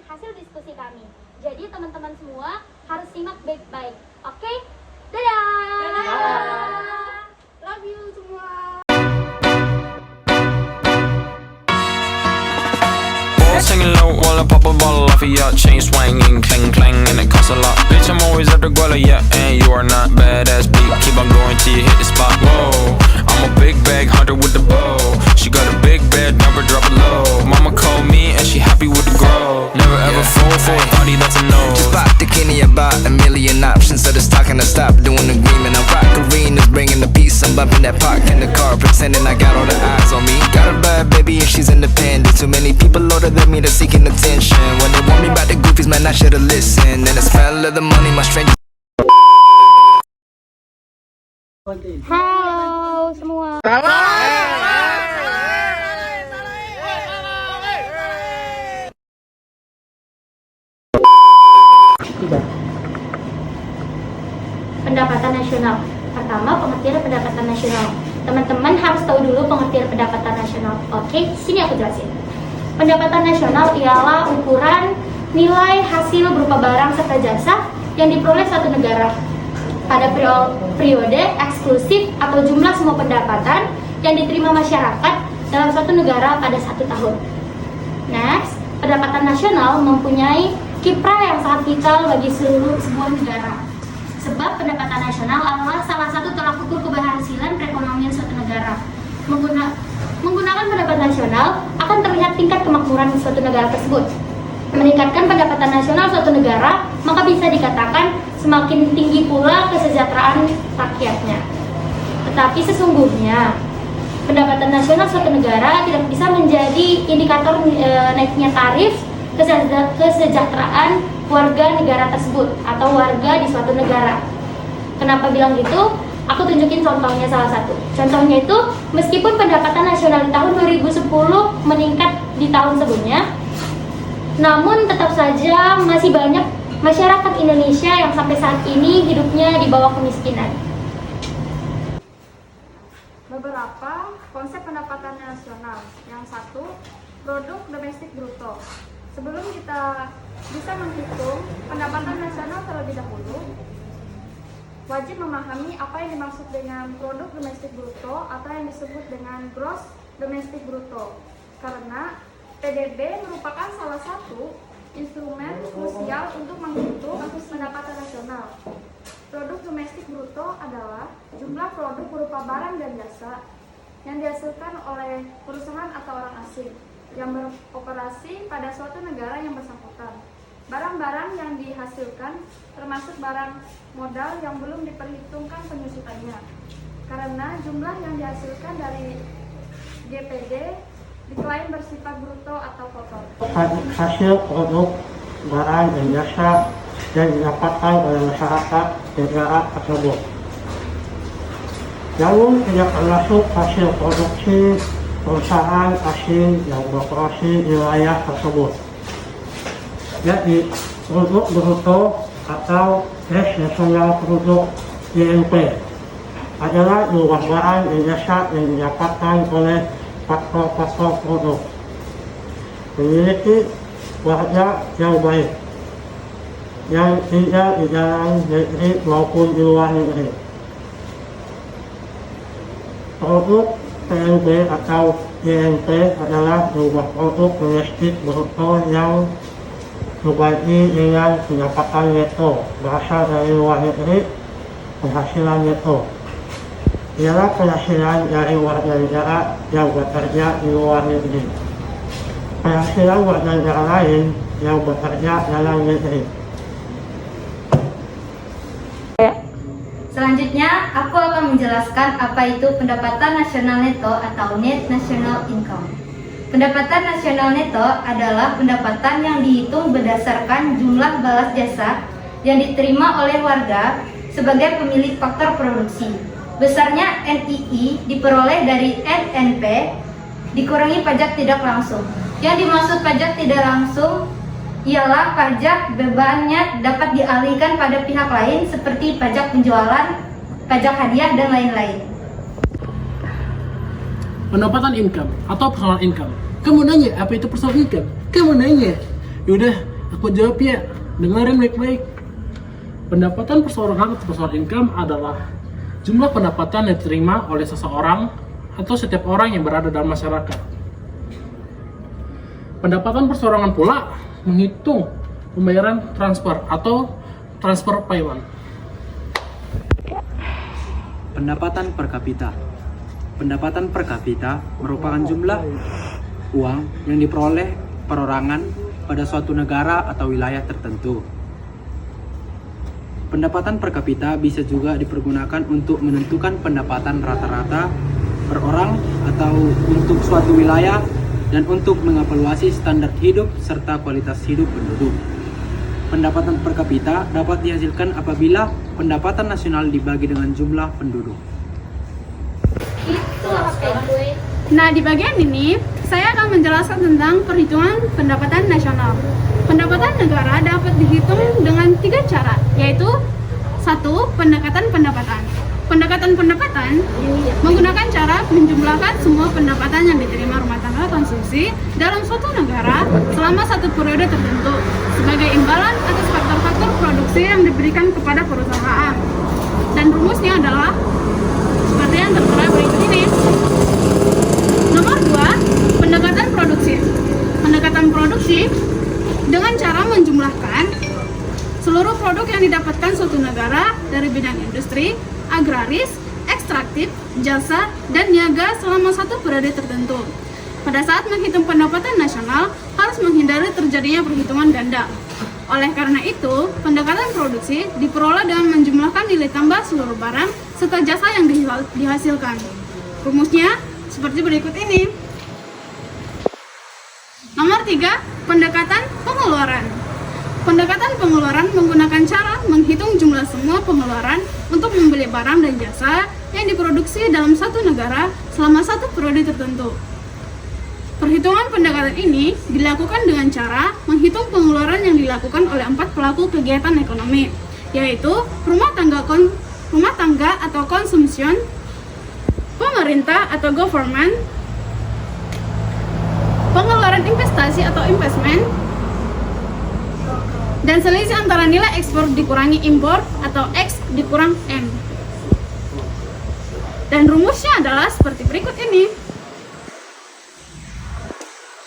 hasil diskusi kami. Jadi teman-teman semua harus simak baik-baik. Oke? Dadah! Dadah! Love you semua! Singing low while I pop a bottle off of ya. Chain swinging, clang clang, and it costs a lot. Bitch, I'm always at the guala, yeah, and you are not badass beat. Keep on going till you hit the spot. Whoa, I'm a big bag hunter with the bow. She got a big bed, never drop it low. Mama called me and she happy with the grow. Never ever fall for a party that's a no. Just bought the Kenny, about a million options. So the stock and I stop doing agreement. I rock arenas, bringing the peace. I'm bumping that park in the car, pretending I got all the eyes on me. Got a bad baby and she's independent. Too many people older than me, they're seeking attention. When they want me about the goofies, man, I should've listened. And the smell of the money, my stranger. Halo semua. Pendapatan nasional. Pertama, pengertian pendapatan nasional. Teman-teman harus tahu dulu pengertian pendapatan nasional. Oke, sini aku jelasin. Pendapatan nasional ialah ukuran nilai hasil berupa barang serta jasa yang diperoleh suatu negara pada periode eksklusif atau jumlah semua pendapatan yang diterima masyarakat dalam suatu negara pada satu tahun. Next, pendapatan nasional mempunyai kiprah yang sangat vital bagi seluruh sebuah negara. Sebab pendapatan nasional adalah salah satu tolak ukur keberhasilan perekonomian suatu negara. Menggunakan pendapatan nasional akan terlihat tingkat kemakmuran suatu negara tersebut. Meningkatkan pendapatan nasional suatu negara, maka bisa dikatakan semakin tinggi pula kesejahteraan rakyatnya. Tetapi sesungguhnya, pendapatan nasional suatu negara tidak bisa menjadi indikator naiknya tarif kesejahteraan warga negara tersebut atau warga di suatu negara. Kenapa bilang gitu? Aku tunjukin contohnya salah satu. Contohnya itu, meskipun pendapatan nasional di tahun 2010 meningkat di tahun sebelumnya, namun tetap saja masih banyak masyarakat Indonesia yang sampai saat ini hidupnya di bawah kemiskinan. Beberapa konsep pendapatan nasional. Yang satu, produk domestik bruto. Sebelum kita bisa menghitung pendapatan nasional terlebih dahulu, wajib memahami apa yang dimaksud dengan produk domestik bruto atau yang disebut dengan gross domestic bruto. Karena PDB merupakan salah satu instrumen krusial untuk menghitung pendapatan nasional. Produk domestik bruto adalah jumlah produk berupa barang dan jasa yang dihasilkan oleh perusahaan atau orang asing yang beroperasi pada suatu negara yang bersangkutan. Barang-barang yang dihasilkan termasuk barang modal yang belum diperhitungkan penyusutannya, karena jumlah yang dihasilkan dari GPD diklaim bersifat bruto atau kotor. Hasil produk barang dan jasa yang didapatkan oleh masyarakat negara tersebut. Namun tidak termasuk hasil produksi perusahaan asing yang beroperasi di wilayah tersebut. Jadi, produk bruto atau Gross National Product (GNP) adalah jumlah barang dan jasa yang didapatkan oleh faktor-faktor produk, memiliki warga yang baik, yang tinggal di dalam negeri maupun di luar negeri. Produk PNB atau GNP adalah jumlah produk domestik bruto yang dibagi dengan pendapatan neto berasal dari luar negeri. Penghasilan neto ialah penghasilan dari warga negara yang bekerja di luar negeri. Penghasilan warga negara lain yang bekerja dalam negeri. Selanjutnya, aku akan menjelaskan apa itu pendapatan nasional neto atau net national income. Pendapatan nasional neto adalah pendapatan yang dihitung berdasarkan jumlah balas jasa yang diterima oleh warga sebagai pemilik faktor produksi. Besarnya NII diperoleh dari NNP dikurangi pajak tidak langsung. Yang dimaksud pajak tidak langsung ialah pajak bebannya dapat dialihkan pada pihak lain seperti pajak penjualan, pajak hadiah, dan lain-lain. Pendapatan income atau personal income. Kamu nanya apa itu personal income? Kamu nanya. Yaudah, Aku jawab ya, dengerin baik-baik. Pendapatan perseorangan atau personal income adalah jumlah pendapatan yang diterima oleh seseorang atau setiap orang yang berada dalam masyarakat. Pendapatan perseorangan pula menghitung pembayaran transfer atau transfer payment. Pendapatan per kapita. Pendapatan per kapita merupakan jumlah uang yang diperoleh perorangan pada suatu negara atau wilayah tertentu. Pendapatan per kapita bisa juga dipergunakan untuk menentukan pendapatan rata-rata per orang atau untuk suatu wilayah dan untuk mengevaluasi standar hidup serta kualitas hidup penduduk. Pendapatan per kapita dapat dihasilkan apabila pendapatan nasional dibagi dengan jumlah penduduk. Itu apa gue? Nah, di bagian ini saya akan menjelaskan tentang perhitungan pendapatan nasional. Pendapatan negara dapat dihitung dengan 3 cara, yaitu 1. Pendekatan pendapatan. Pendekatan pendapatan menggunakan cara menjumlahkan semua pendapatan yang diterima rumah tangga konsumsi dalam suatu negara selama satu periode tertentu sebagai imbalan atas faktor-faktor produksi yang diberikan kepada perusahaan. Dan rumusnya adalah seperti yang tertera berikut ini. Nomor 2, pendekatan produksi. Pendekatan produksi dengan cara menjumlahkan seluruh produk yang didapatkan suatu negara dari bidang industri, agraris, ekstraktif, jasa, dan niaga selama satu periode tertentu. Pada saat menghitung pendapatan nasional, harus menghindari terjadinya perhitungan ganda. Oleh karena itu, pendekatan produksi diperoleh dengan menjumlahkan nilai tambah seluruh barang serta jasa yang dihasilkan. Rumusnya seperti berikut ini. Nomor 3, pendekatan pengeluaran. Pendekatan pengeluaran menggunakan cara menghitung jumlah semua pengeluaran untuk membeli barang dan jasa yang diproduksi dalam satu negara selama satu periode tertentu. Perhitungan pendekatan ini dilakukan dengan cara menghitung pengeluaran yang dilakukan oleh 4 pelaku kegiatan ekonomi, yaitu rumah tangga atau consumption, pemerintah atau government, pengeluaran investasi atau investment, dan selisih antara nilai ekspor dikurangi impor atau X dikurang M. Dan rumusnya adalah seperti berikut ini.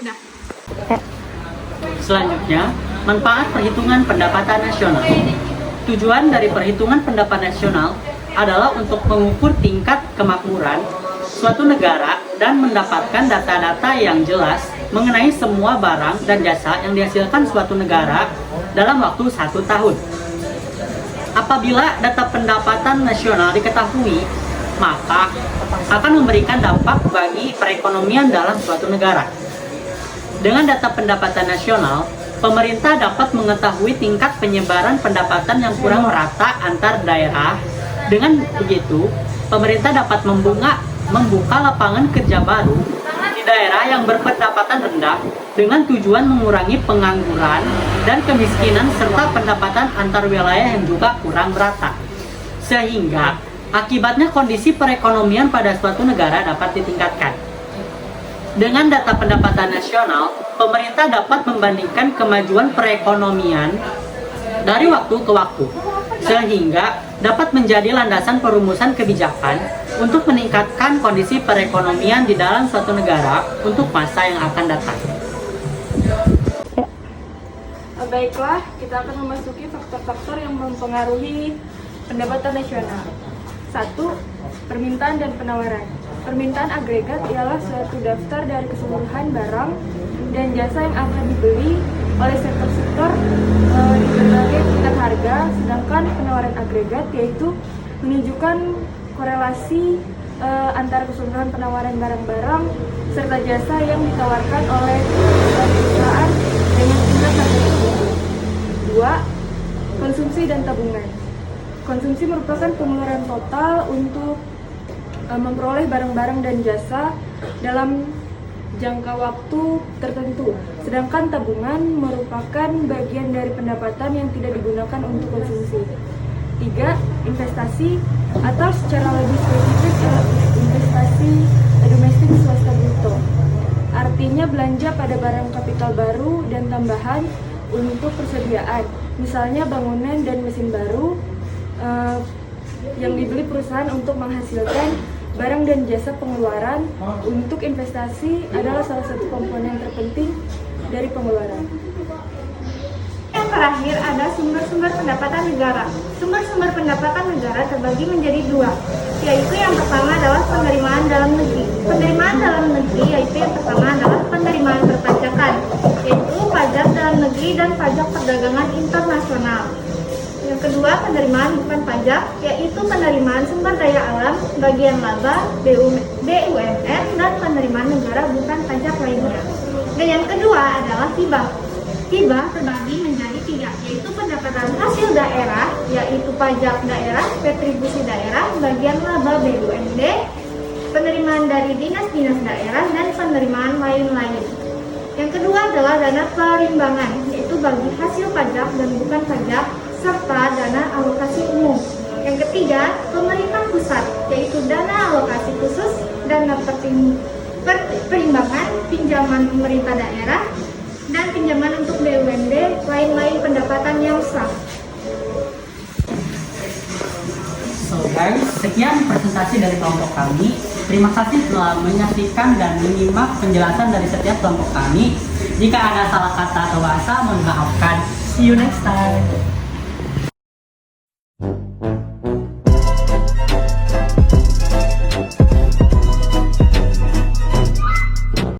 Udah. Selanjutnya, manfaat perhitungan pendapatan nasional. Tujuan dari perhitungan pendapatan nasional adalah untuk mengukur tingkat kemakmuran suatu negara dan mendapatkan data-data yang jelas mengenai semua barang dan jasa yang dihasilkan suatu negara dalam waktu 1 tahun. Apabila data pendapatan nasional diketahui, maka akan memberikan dampak bagi perekonomian dalam suatu negara. Dengan data pendapatan nasional, pemerintah dapat mengetahui tingkat penyebaran pendapatan yang kurang merata antar daerah. Dengan begitu, pemerintah dapat membuka lapangan kerja baru di daerah yang berpendapatan rendah dengan tujuan mengurangi pengangguran dan kemiskinan serta pendapatan antar wilayah yang juga kurang merata. Sehingga akibatnya kondisi perekonomian pada suatu negara dapat ditingkatkan. Dengan data pendapatan nasional, pemerintah dapat membandingkan kemajuan perekonomian dari waktu ke waktu, sehingga dapat menjadi landasan perumusan kebijakan untuk meningkatkan kondisi perekonomian di dalam suatu negara untuk masa yang akan datang. Baiklah, kita akan memasuki faktor-faktor yang mempengaruhi pendapatan nasional. 1. Permintaan dan penawaran. Permintaan agregat ialah suatu daftar dari keseluruhan barang dan jasa yang akan dibeli oleh sektor-sektor di berbagai tingkat harga, sedangkan penawaran agregat yaitu menunjukkan korelasi antara keseluruhan penawaran barang-barang serta jasa yang ditawarkan oleh perusahaan dengan tingkat harga tertentu. 2. Konsumsi dan tabungan. Konsumsi merupakan pengeluaran total untuk memperoleh barang-barang dan jasa dalam jangka waktu tertentu. Sedangkan tabungan merupakan bagian dari pendapatan yang tidak digunakan untuk konsumsi. 3. Investasi atau secara lebih spesifik investasi domestik swasta bruto. Artinya belanja pada barang kapital baru dan tambahan untuk persediaan, misalnya bangunan dan mesin baru yang dibeli perusahaan untuk menghasilkan barang dan jasa pengeluaran. Untuk investasi adalah salah satu komponen terpenting dari pengeluaran. Yang terakhir ada sumber-sumber pendapatan negara. Sumber-sumber pendapatan negara terbagi menjadi dua, yaitu yang pertama adalah penerimaan dalam negeri. Penerimaan dalam negeri yaitu yang pertama adalah penerimaan perpajakan, yaitu pajak dalam negeri dan pajak perdagangan internasional. Yang kedua, penerimaan bukan pajak, yaitu penerimaan sumber daya alam, bagian laba, BUMN, dan penerimaan negara bukan pajak lainnya. Dan yang kedua adalah hibah. Hibah terbagi menjadi tiga, yaitu pendapatan hasil daerah, yaitu pajak daerah, retribusi daerah, bagian laba BUMD, penerimaan dari dinas-dinas daerah, dan penerimaan lain-lain. Yang kedua adalah dana perimbangan, yaitu bagi hasil pajak dan bukan pajak, serta dana alokasi umum. Yang ketiga, pemerintah pusat, yaitu dana alokasi khusus, dana perimbangan, pinjaman pemerintah daerah, dan pinjaman untuk BUMD, lain-lain pendapatan yang sah. So guys, sekian presentasi dari kelompok kami. Terima kasih telah menyaksikan dan menyimak penjelasan dari setiap kelompok kami. Jika ada salah kata atau bahasa, mohon maafkan. See you next time.